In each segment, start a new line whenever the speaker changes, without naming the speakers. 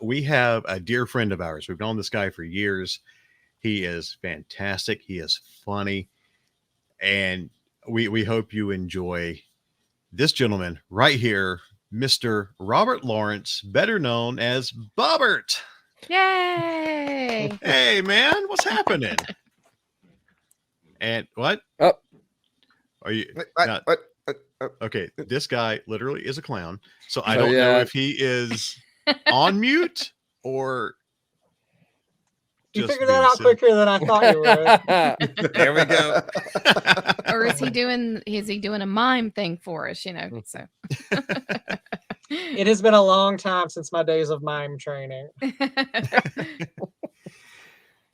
We have a dear friend of ours. We've known this guy for years. He is fantastic. He is funny. And we hope you enjoy this gentleman right here, Mr. Robert Lawrence, better known as Bobert.
Yay!
Hey, man, what's happening? And what?
Oh.
Are you?
What?
Okay, this guy literally is a clown. So I don't know if he is on mute or
you figured that out quicker than I thought you would.
There we go.
Or is he doing a mime thing for us, So
it has been a long time since my days of mime training.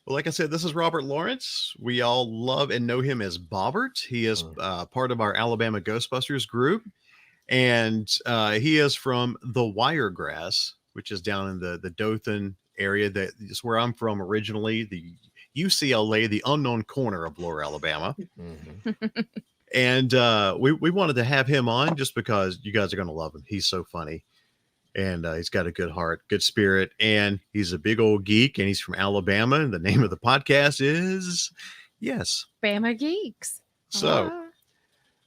Well, like I said, this is Robert Lawrence. We all love and know him as Bobert. He is part of our Alabama Ghostbusters group. And he is from the Wiregrass, which is down in the Dothan area. That is where I'm from originally, the UCLA, the unknown corner of Lower Alabama. Mm-hmm. And we wanted to have him on just because you guys are going to love him. He's so funny. And he's got a good heart, good spirit, and he's a big old geek, and he's from Alabama. And the name of the podcast is, yes,
Bama Geeks.
So,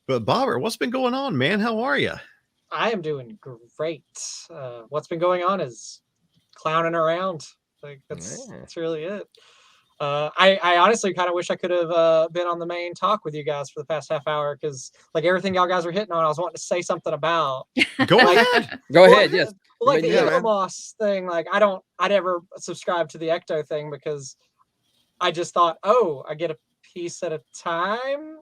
but Bobber, what's been going on, man? How are you?
I am doing great. What's been going on is clowning around. Like that's really it. I honestly kind of wish I could have been on the main talk with you guys for the past half hour because like everything y'all guys were hitting on, I was wanting to say something about.
Go ahead.
Go ahead. Yes.
Like the Eagle Moss thing, like I never subscribed to the Ecto thing because I just thought, oh, I get a piece at a time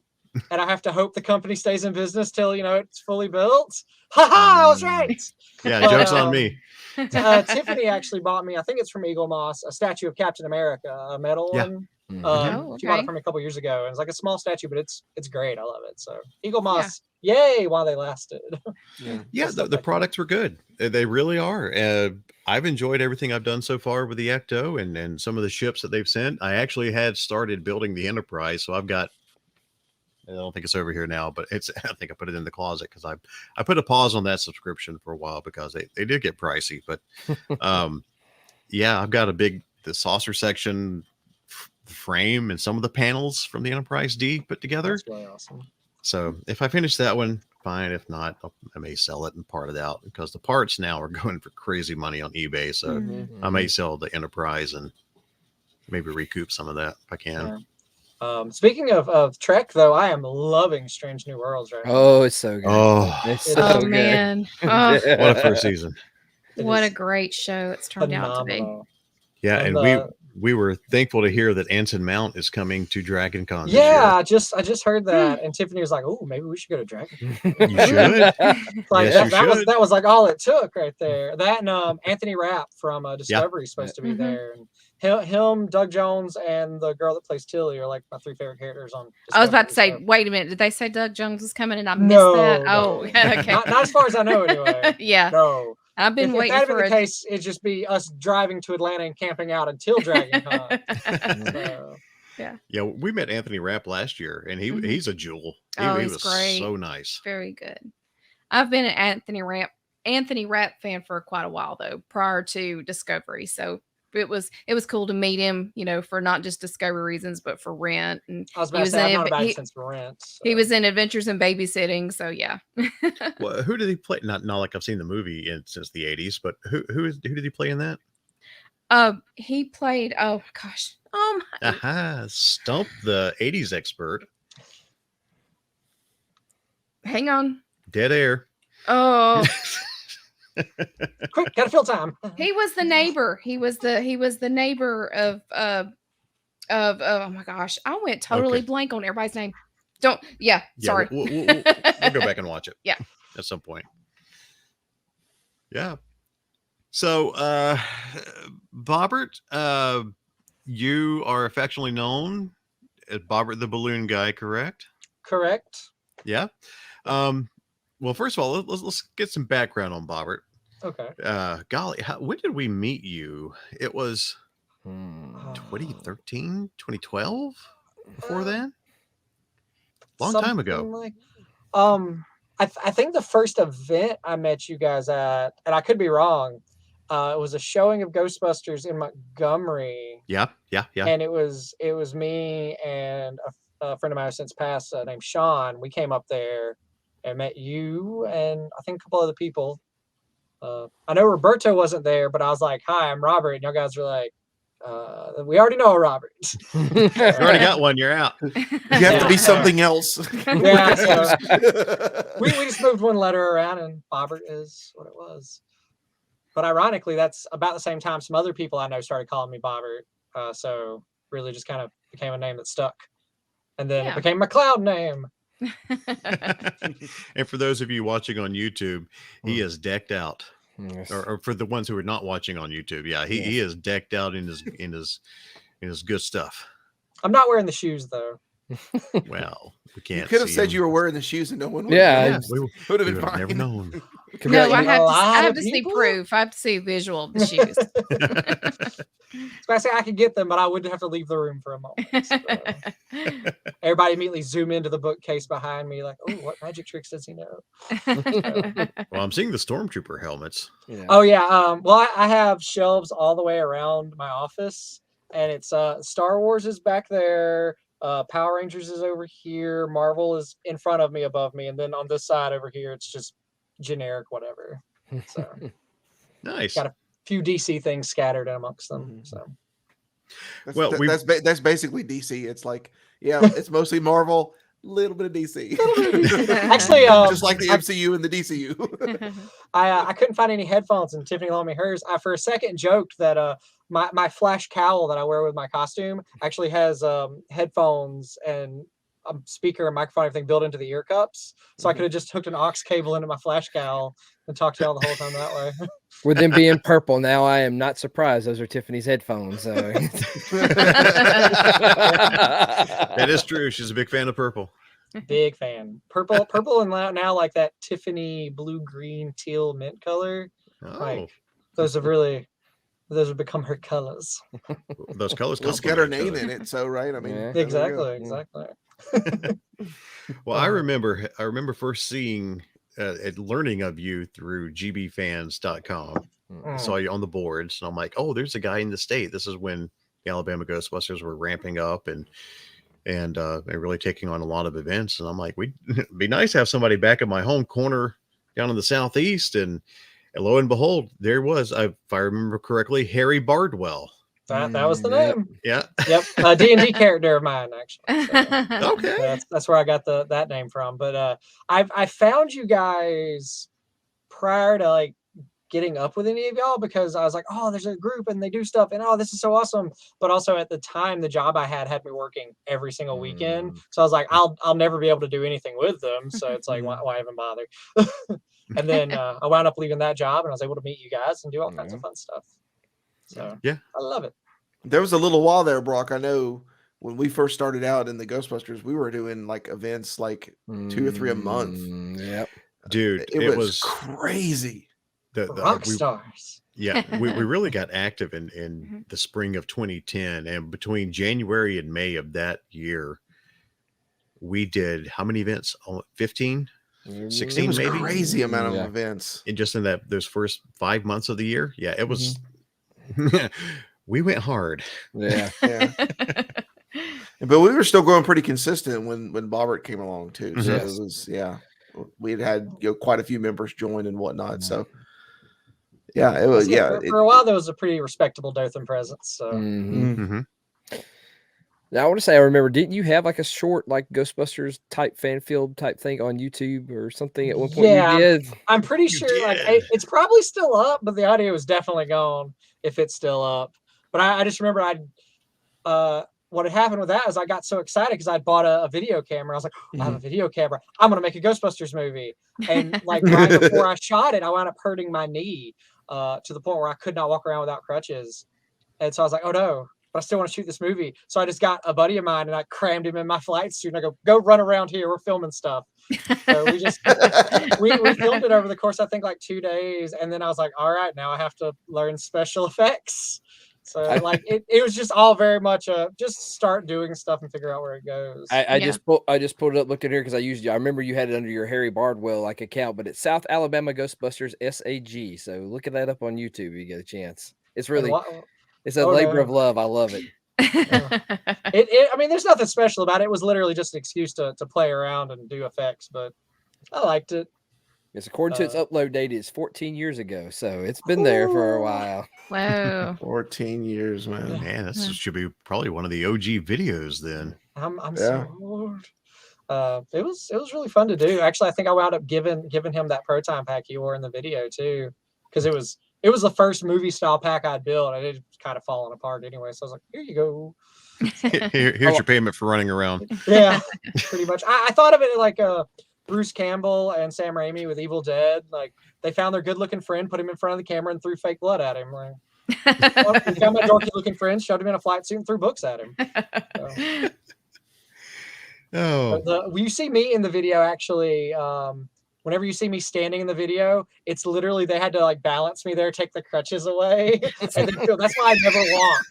and I have to hope the company stays in business till, it's fully built. Ha ha, I was right.
Yeah, joke's on me.
Tiffany actually bought me, I think it's from Eagle Moss, a statue of Captain America, a metal one. She bought it from me a couple years ago. And it's like a small statue, but it's great. I love it. So Eagle Moss, yay, while they lasted.
The products were good. They really are. I've enjoyed everything I've done so far with the Ecto and some of the ships that they've sent. I actually had started building the Enterprise, so I've got, I don't think it's over here now, but I think I put it in the closet because I put a pause on that subscription for a while because they did get pricey. But I've got the saucer section, the frame, and some of the panels from the Enterprise D put together.
That's really awesome.
So if I finish that one, fine. If not, I may sell it and part it out because the parts now are going for crazy money on eBay. So I may sell the Enterprise and maybe recoup some of that if I can.
Yeah. Speaking of Trek, though, I am loving Strange New Worlds right now.
Oh, it's so good.
It's
so good.
Man.
What a first season.
What a great show it's turned out to be.
Yeah, and we were thankful to hear that Anson Mount is coming to Dragon Con.
Yeah, I just heard that, and Tiffany was like, "Oh, maybe we should go to Dragon."
You should.
Like yes, that was like all it took right there. That and Anthony Rapp from Discovery is supposed to be there, and him, Doug Jones, and the girl that plays Tilly are like my three favorite characters on Discovery.
I was about to say, wait a minute, did they say Doug Jones was coming and I missed that?
No.
Oh, okay.
Not as far as I know, anyway.
Yeah.
No.
I've been waiting
if that
for
the case, it'd just be us driving to Atlanta and camping out until Dragon Con. So.
Yeah, we met Anthony Rapp last year, and he's a jewel. He
he's
was
great.
So nice.
Very good. I've been an Anthony Rapp fan for quite a while though, prior to Discovery. So it was cool to meet him, for not just Discovery reasons, but for Rent. And
I was about to say, I've known about it since Rent. So.
He was in Adventures in Babysitting, so yeah.
Well, who did he play? Not like I've seen the movie since the 80s, but who did he play in that?
He played. Oh gosh.
Stump the 80s expert.
Hang on.
Dead air.
Oh.
Quick, gotta fill time.
He was the neighbor. He was the neighbor of oh my gosh. I went totally blank on everybody's name. Sorry.
We'll go back and watch it.
Yeah.
At some point. Yeah. So Bobert, you are affectionately known as Bobert the Balloon Guy, correct?
Correct.
Yeah. Well, first of all, let's get some background on Bobert.
Okay.
Golly, when did we meet you? It was 2013, 2012. Before then, long time ago.
I think the first event I met you guys at, and I could be wrong, it was a showing of Ghostbusters in Montgomery.
Yeah.
And it was me and a friend of mine who's since passed named Sean. We came up there and met you and I think a couple other people. I know Roberto wasn't there, but I was like, "Hi, I'm Robert," and y'all guys were like, "We already know Robert."
You already got one. You're out.
You have to be something else.
Yeah, so we just moved one letter around, and Bobert is what it was. But ironically, that's about the same time some other people I know started calling me Bobert. So really just kind of became a name that stuck. And then it became my cloud name.
And for those of you watching on YouTube, he is decked out.
Yes.
Or for the ones who are not watching on YouTube, he is decked out in his good stuff.
I'm not wearing the shoes though.
Well, we can't.
You could have
see
said
him.
you were wearing the shoes and no one would.
We
would have been
would have
fine.
never known.
No, I
lot
have
of
to see
people?
proof. I have to see a visual of the shoes.
So I say I could get them, but I would have to leave the room for a moment. So. Everybody immediately zoom into the bookcase behind me, like, "Oh, what magic tricks does he know?"
Well, I'm seeing the stormtrooper helmets.
Yeah.
Oh yeah. Well, I have shelves all the way around my office, and it's Star Wars is back there. Power Rangers is over here. Marvel is in front of me, above me, and then on this side over here, it's just generic whatever. So
Nice.
got a few DC things scattered amongst them. So
That's basically DC. It's like, it's mostly Marvel, little bit of DC.
actually,
just like the MCU and the DCU.
I couldn't find any headphones, and Tiffany loaned me hers. I for a second joked that my flash cowl that I wear with my costume actually has headphones and a speaker and microphone, everything built into the ear cups. So I could have just hooked an aux cable into my flash cowl and talked to y'all the whole time that way.
With them being purple, now I am not surprised. Those are Tiffany's headphones. So.
That is true. She's a big fan of purple.
Big fan. Purple and now like that Tiffany blue, green, teal, mint color.
Oh,
Like those have become her colors.
those colors.
Let's get her name in it. So, right. I mean,
Yeah.
there we go.
Exactly.
Well, I remember first seeing and learning of you through gbfans.com. I saw you on the boards, and I'm like, oh, there's a guy in the state. This is when the Alabama Ghostbusters were ramping up and really taking on a lot of events. And I'm like, it'd be nice to have somebody back in my home corner down in the southeast. And lo and behold, there was, if I remember correctly, Harry Bardwell.
That was the name.
Yeah.
Yep. A D&D character of mine, actually. So,
Okay.
that's where I got that name from. But I found you guys prior to like getting up with any of y'all because I was like, oh, there's a group and they do stuff and oh, this is so awesome. But also at the time, the job I had me working every single weekend. So I was like, I'll never be able to do anything with them. So it's like, why even bother? And then I wound up leaving that job and I was able to meet you guys and do all kinds of fun stuff. So
yeah,
I love it.
There was a little while there, Brock. I know when we first started out in the Ghostbusters, we were doing like events like 2 or 3 a month.
Yep.
Dude,
it was crazy.
The
rock stars.
Yeah, we really got active in the spring of 2010, and between January and May of that year, we did how many events? 15, 16,
it was
maybe.
Crazy amount of events.
And just in those first 5 months of the year, yeah, it was. We went hard.
Yeah. But we were still going pretty consistent when Bobert came along too. So it was we had quite a few members join and whatnot. So it was
for a while there was a pretty respectable Dothan presence. So
Now I want to say I remember, didn't you have like a short like Ghostbusters type fan field type thing on YouTube or something at one point?
Yeah,
you did.
I'm pretty sure like it's probably still up, but the audio is definitely gone if it's still up. But I just remember what had happened with that is I got so excited because I'd bought a video camera. I was like, I have a video camera. I'm going to make a Ghostbusters movie. And like right before I shot it, I wound up hurting my knee to the point where I could not walk around without crutches. And so I was like, oh no, but I still want to shoot this movie. So I just got a buddy of mine and I crammed him in my flight suit and I go run around here. We're filming stuff. So we just, we filmed it over the course, I think like 2 days. And then I was like, all right, now I have to learn special effects. So like it was just all very much just start doing stuff and figure out where it goes.
I just pulled it up, looked at here because I remember you had it under your Harry Bardwell like account, but it's South Alabama Ghostbusters SAG. So look at that up on YouTube if you get a chance. It's really it's a labor of love. I love it.
I mean, there's nothing special about it. It was literally just an excuse to play around and do effects, but I liked it.
It's according to its upload date is 14 years ago, so it's been there for a while.
Wow.
14 years, man.
Man, this should be probably one of the OG videos then.
I'm so old. It was really fun to do. Actually, I think I wound up giving him that Pro Time pack he wore in the video too, because it was the first movie style pack I'd built, and it was kind of falling apart anyway. So I was like, here you go.
Here's your payment for running around.
Yeah, pretty much. I thought of it like Bruce Campbell and Sam Raimi with Evil Dead. Like they found their good-looking friend, put him in front of the camera, and threw fake blood at him. Like, they found my dorky-looking friend, shoved him in a flight suit, and threw books at him. So. You see me in the video actually. Whenever you see me standing in the video, it's literally they had to like balance me there, take the crutches away, and then, that's why I never walk.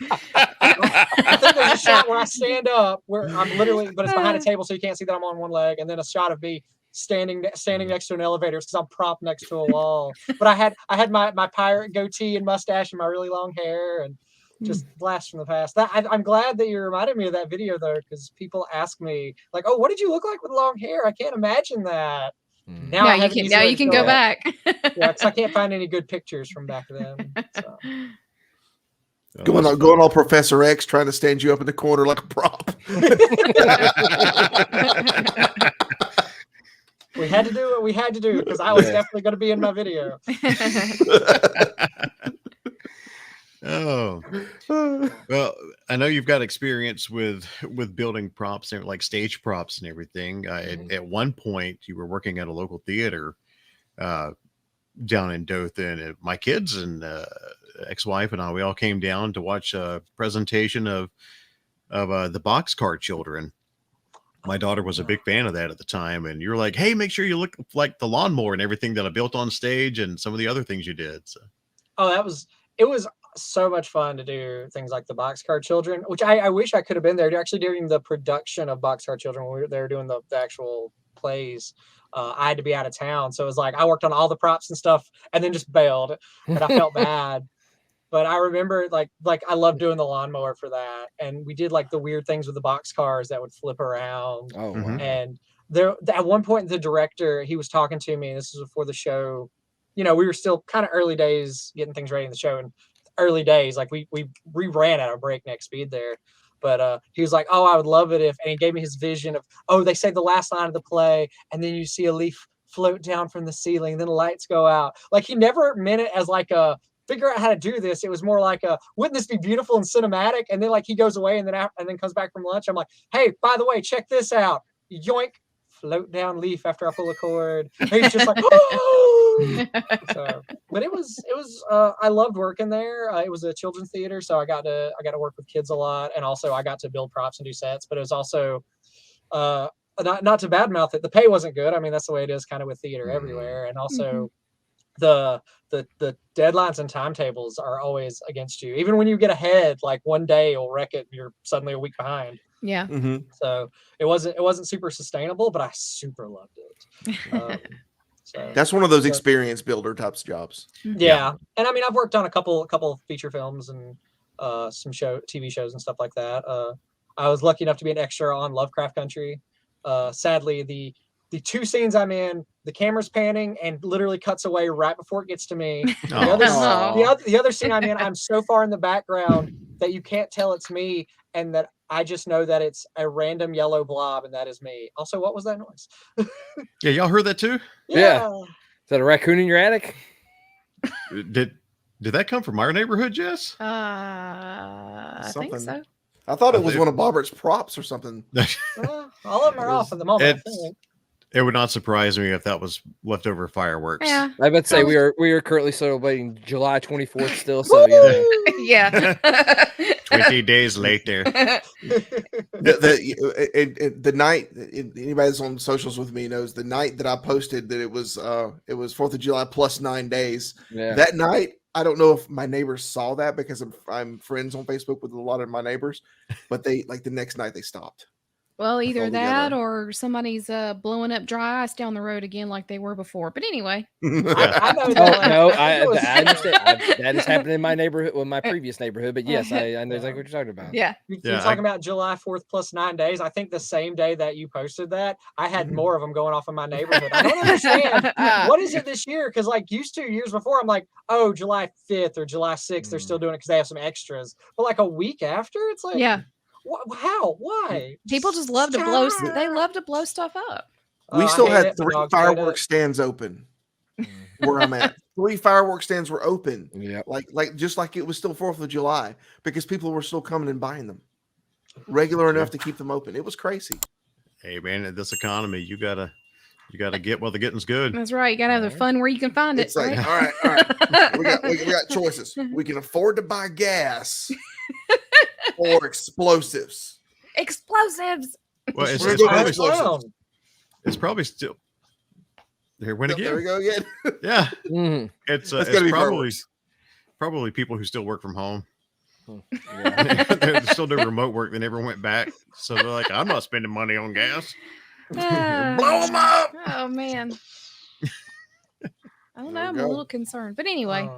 I think there's a shot where I stand up, where I'm literally, but it's behind a table, so you can't see that I'm on one leg, and then a shot of me standing next to an elevator because I'm propped next to a wall. But I had my pirate goatee and mustache and my really long hair and just blast from the past. I'm glad that you reminded me of that video though, because people ask me like, "Oh, what did you look like with long hair?" I can't imagine that. Now you can
go back.
Yeah, because I can't find any good pictures from back then. So.
Going all Professor X, trying to stand you up in the corner like a prop.
We had to do what we had to do because I was definitely going to be in my video.
Oh, well, I know you've got experience with building props and like stage props and everything. At one point, you were working at a local theater down in Dothan. And my kids and ex-wife and I, we all came down to watch a presentation of the Boxcar Children. My daughter was a big fan of that at the time, and you're like, "Hey, make sure you look like the lawnmower and everything that I built on stage, and some of the other things you did." So,
it was so much fun to do things like the Boxcar Children, which I wish I could have been there actually during the production of Boxcar Children when we were there doing the actual plays. I had to be out of town, so it was like I worked on all the props and stuff, and then just bailed, and I felt bad. But I remember like I loved doing the lawnmower for that. And we did like the weird things with the box cars that would flip around.
Oh, wow.
And there at one point the director, he was talking to me, and this was before the show. You know, we were still kind of early days getting things ready in the show, and early days, like we ran at a breakneck speed there. But he was like, "Oh, I would love it if," and he gave me his vision of, "Oh, they say the last line of the play, and then you see a leaf float down from the ceiling, then the lights go out." Like he never meant it as like a figure out how to do this. It was more like wouldn't this be beautiful and cinematic? And then like he goes away and then comes back from lunch. I'm like, "Hey, by the way, check this out." Yoink, float down leaf after I pull a cord. And he's just like, "Oh!" So, but it was I loved working there. It was a children's theater, so I got to work with kids a lot, and also I got to build props and do sets. But it was also not to badmouth it. The pay wasn't good. I mean, that's the way it is kind of with theater everywhere, and also. The deadlines and timetables are always against you. Even when you get ahead, like one day will wreck it. You're suddenly a week behind.
Yeah.
Mm-hmm.
So it wasn't super sustainable, but I super loved it. So
That's one of those experience builder types jobs.
Yeah. And I mean, I've worked on a couple feature films and some TV shows and stuff like that. I was lucky enough to be an extra on Lovecraft Country. Sadly, the two scenes I'm in, the camera's panning and literally cuts away right before it gets to me. The other scene I'm in, I'm so far in the background that you can't tell it's me, and that I just know that it's a random yellow blob, and that is me. Also, what was that noise?
Yeah, y'all heard that too?
Yeah. Is that a raccoon in your attic?
Did that come from our neighborhood, Jess?
I think so.
I thought it was one of Bobert's props or something.
All of them are off at the moment.
It would not surprise me if that was leftover fireworks.
Yeah.
I would say we are currently celebrating July 24th still. So yeah.
20 days later.
The night, anybody that's on socials with me knows the night that I posted that it was 4th of July plus 9 days.
Yeah.
That night I don't know if my neighbors saw that because I'm friends on Facebook with a lot of my neighbors, but they like the next night they stopped.
Well, either that
altogether.
or somebody's blowing up dry ice down the road again like they were before. But anyway,
I know
Oh
that. Like,
no,
I think it was-
I understand. That has happened in my neighborhood, well, my previous neighborhood. But yes, I know exactly what you're talking about.
yeah.
You're talking about July 4th plus 9 days. I think the same day that you posted that, I had more of them going off in my neighborhood. I don't understand. What is it this year? Because like used to years before, I'm like, oh, July 5th or July 6th, they're still doing it because they have some extras. But like a week after, it's like,
Yeah.
How? Why?
People just love to blow. They love to blow stuff up.
We
I
still
hate
had
it. My
3
dogs hate
fireworks
it.
stands open where I'm at. 3 fireworks stands were open.
Yeah.
Like just like it was still 4th of July because people were still coming and buying them. Regular enough to keep them open. It was crazy.
Hey man, in this economy, you gotta get while the getting's good.
That's right. You gotta have the fun where you can find
It's
it.
like,
right?
all right. We got choices. We can afford to buy gas or explosives.
Explosives.
Well,
We're gonna go
Clown.
it's probably still there. Went
There we
again.
go again.
Yeah,
Mhm.
it's
That's gotta be fireworks.
probably people who still work from home.
Yeah.
They still do remote work. They never went back, so they're like, I'm not spending money on gas. Blow them up.
Oh man. I don't know.
There we
I'm a
go.
little concerned, but anyway.